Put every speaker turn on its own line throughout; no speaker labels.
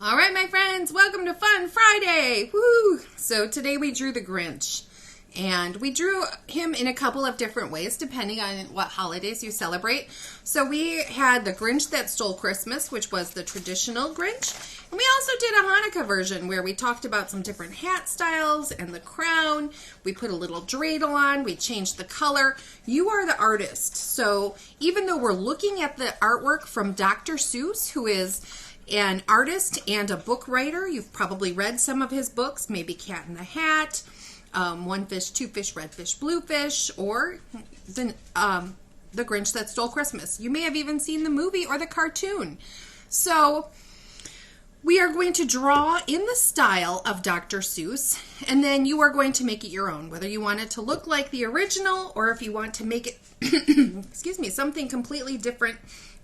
All right, my friends, welcome to Fun Friday. Woo! So today we drew the Grinch, and we drew him in a couple of different ways depending on what holidays you celebrate. So we had the Grinch that stole Christmas, which was the traditional Grinch, and we also did a Hanukkah version where we talked about some different hat styles and the crown. We put a little dreidel on, we changed the color. You are the artist. So even though we're looking at the artwork from Dr. Seuss, who is an artist and a book writer. You've probably read some of his books, maybe Cat in the Hat, One Fish, Two Fish, Red Fish, Blue Fish, or the Grinch That Stole Christmas. You may have even seen the movie or the cartoon. So we are going to draw in the style of Dr. Seuss, and then you are going to make it your own, whether you want it to look like the original or if you want to make it, excuse me, something completely different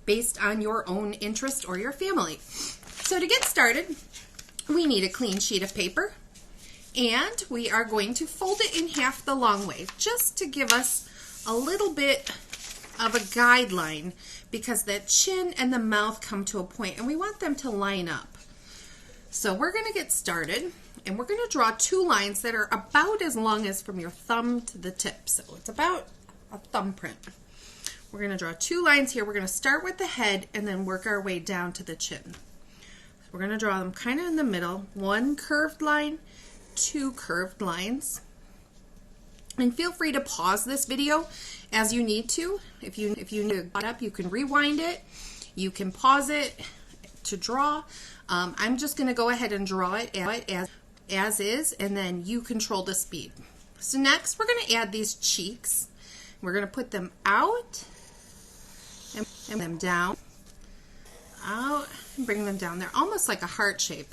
based on your own interest or your family. So to get started, we need a clean sheet of paper, and we are going to fold it in half the long way, just to give us a little bit of a guideline, because the chin and the mouth come to a point, and we want them to line up. So we're going to get started, and we're going to draw two lines that are about as long as from your thumb to the tip. So it's about a thumbprint. We're going to draw two lines here. We're going to start with the head and then work our way down to the chin. We're going to draw them kind of in the middle. One curved line, two curved lines. And feel free to pause this video as you need to. If you need to get up, you can rewind it. You can pause it to draw. I'm just going to go ahead and draw it as is, and then you control the speed. So next, we're going to add these cheeks. We're going to put them out and them down, out, and bring them down. They're almost like a heart shape.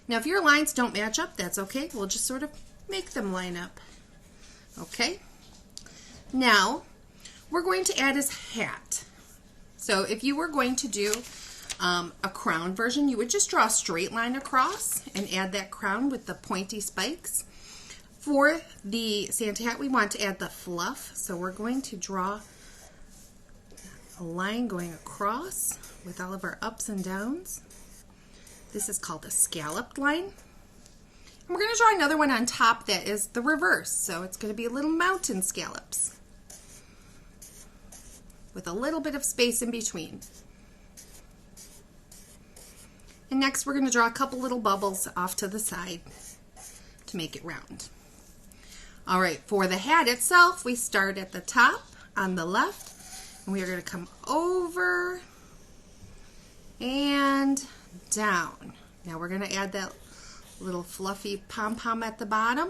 Now, if your lines don't match up, that's okay. We'll just sort of make them line up. Okay? Now, we're going to add his hat. So if you were going to do a crown version, you would just draw a straight line across and add that crown with the pointy spikes. For the Santa hat, we want to add the fluff, so we're going to draw a line going across with all of our ups and downs. This is called a scalloped line. And we're going to draw another one on top that is the reverse, so it's going to be little mountain scallops with a little bit of space in between. And next we're going to draw a couple little bubbles off to the side to make it round. All right, for the hat itself, we start at the top on the left, and we are going to come over and down. Now we're going to add that little fluffy pom-pom at the bottom.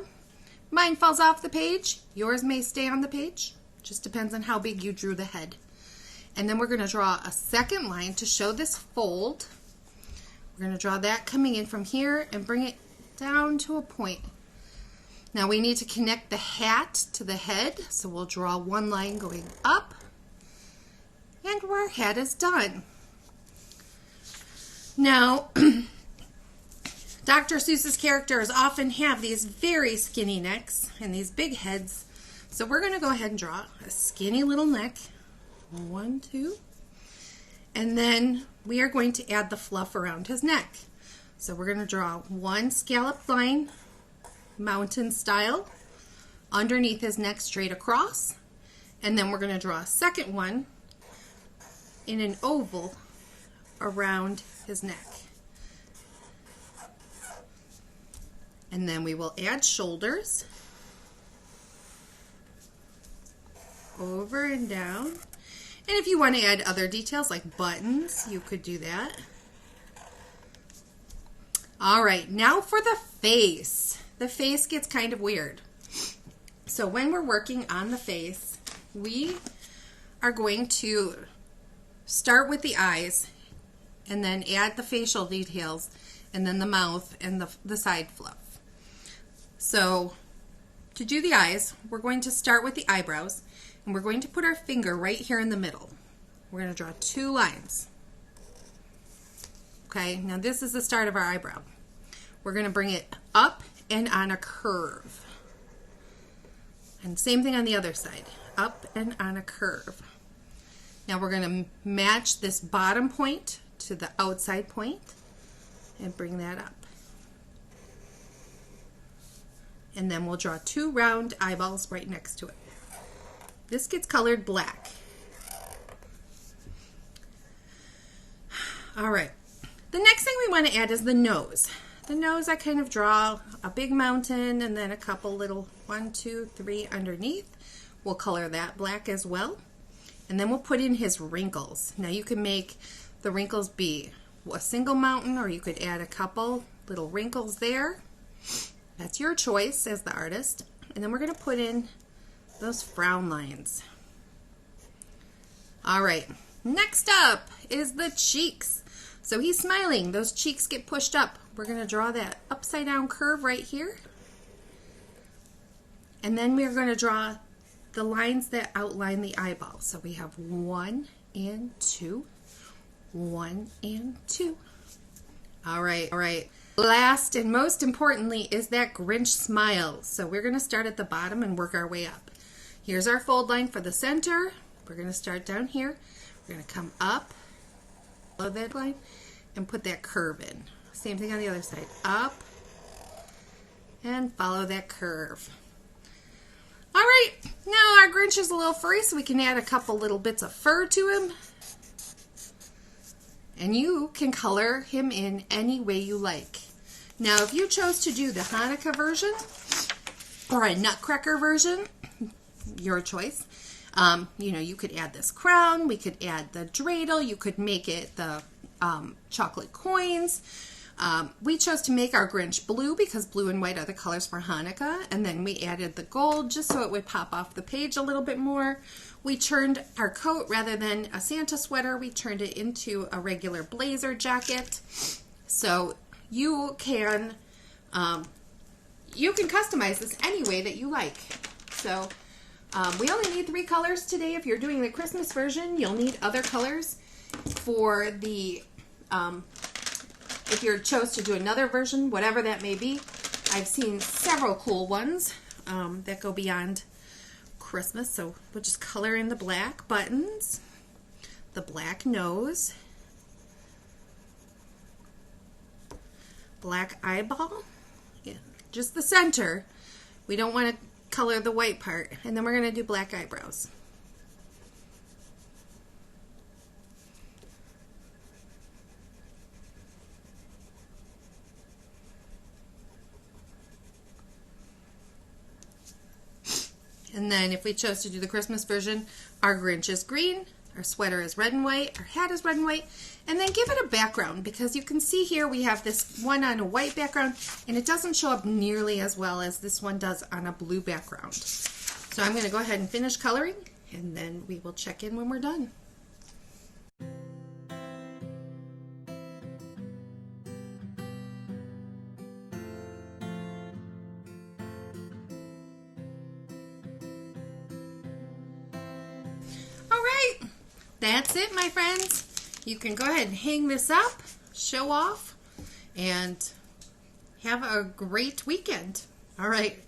Mine falls off the page. Yours may stay on the page. Just depends on how big you drew the head. And then we're going to draw a second line to show this fold. We're going to draw that coming in from here and bring it down to a point. Now we need to connect the hat to the head, so we'll draw one line going up, and our hat is done. Now, Dr. Seuss's characters often have these very skinny necks and these big heads, so we're going to go ahead and draw a skinny little neck. 1, 2, and then we are going to add the fluff around his neck. So we're going to draw one scalloped line, mountain style, underneath his neck straight across, and then we're going to draw a second one in an oval around his neck. And then we will add shoulders over and down. And if you want to add other details like buttons, you could do that. All right, now for the face. The face gets kind of weird. So when we're working on the face, we are going to start with the eyes and then add the facial details and then the mouth and the side fluff. So to do the eyes, we're going to start with the eyebrows, and we're going to put our finger right here in the middle. We're going to draw two lines. Okay, now this is the start of our eyebrow. We're going to bring it up and on a curve. And same thing on the other side, up and on a curve. Now we're going to match this bottom point to the outside point and bring that up. And then we'll draw 2 round eyeballs right next to it. This gets colored black. All right. The next thing we want to add is the nose. The nose, I kind of draw a big mountain and then a couple little 1, 2, 3 underneath. We'll color that black as well. And then we'll put in his wrinkles. Now you can make the wrinkles be a single mountain, or you could add a couple little wrinkles there. That's your choice as the artist. And then we're going to put in those frown lines. All right, next up is the cheeks. So he's smiling. Those cheeks get pushed up. We're going to draw that upside down curve right here. And then we're going to draw the lines that outline the eyeball. So we have 1 and 2, 1 and 2. All right. Last and most importantly is that Grinch smile. So we're going to start at the bottom and work our way up. Here's our fold line for the center. We're going to start down here. We're going to come up, follow that line, and put that curve in. Same thing on the other side. Up, and follow that curve. All right, now our Grinch is a little furry, so we can add a couple little bits of fur to him. And you can color him in any way you like. Now, if you chose to do the Hanukkah version or a Nutcracker version, your choice. You could add this crown. We could add the dreidel. You could make it the chocolate coins. We chose to make our Grinch blue because blue and white are the colors for Hanukkah. And then we added the gold just so it would pop off the page a little bit more. We turned our coat, rather than a Santa sweater, we turned it into a regular blazer jacket. So you can customize this any way that you like. So we only need 3 colors today. If you're doing the Christmas version, you'll need other colors for the, if you chose to do another version, whatever that may be. I've seen several cool ones that go beyond Christmas. So we'll just color in the black buttons, the black nose, black eyeball, just the center. We don't want to color the white part. And then we're going to do black eyebrows. And then if we chose to do the Christmas version, our Grinch is green, our sweater is red and white, our hat is red and white, and then give it a background, because you can see here we have this one on a white background and it doesn't show up nearly as well as this one does on a blue background. So I'm going to go ahead and finish coloring, and then we will check in when we're done. That's it, my friends. You can go ahead and hang this up, show off, and have a great weekend. All right.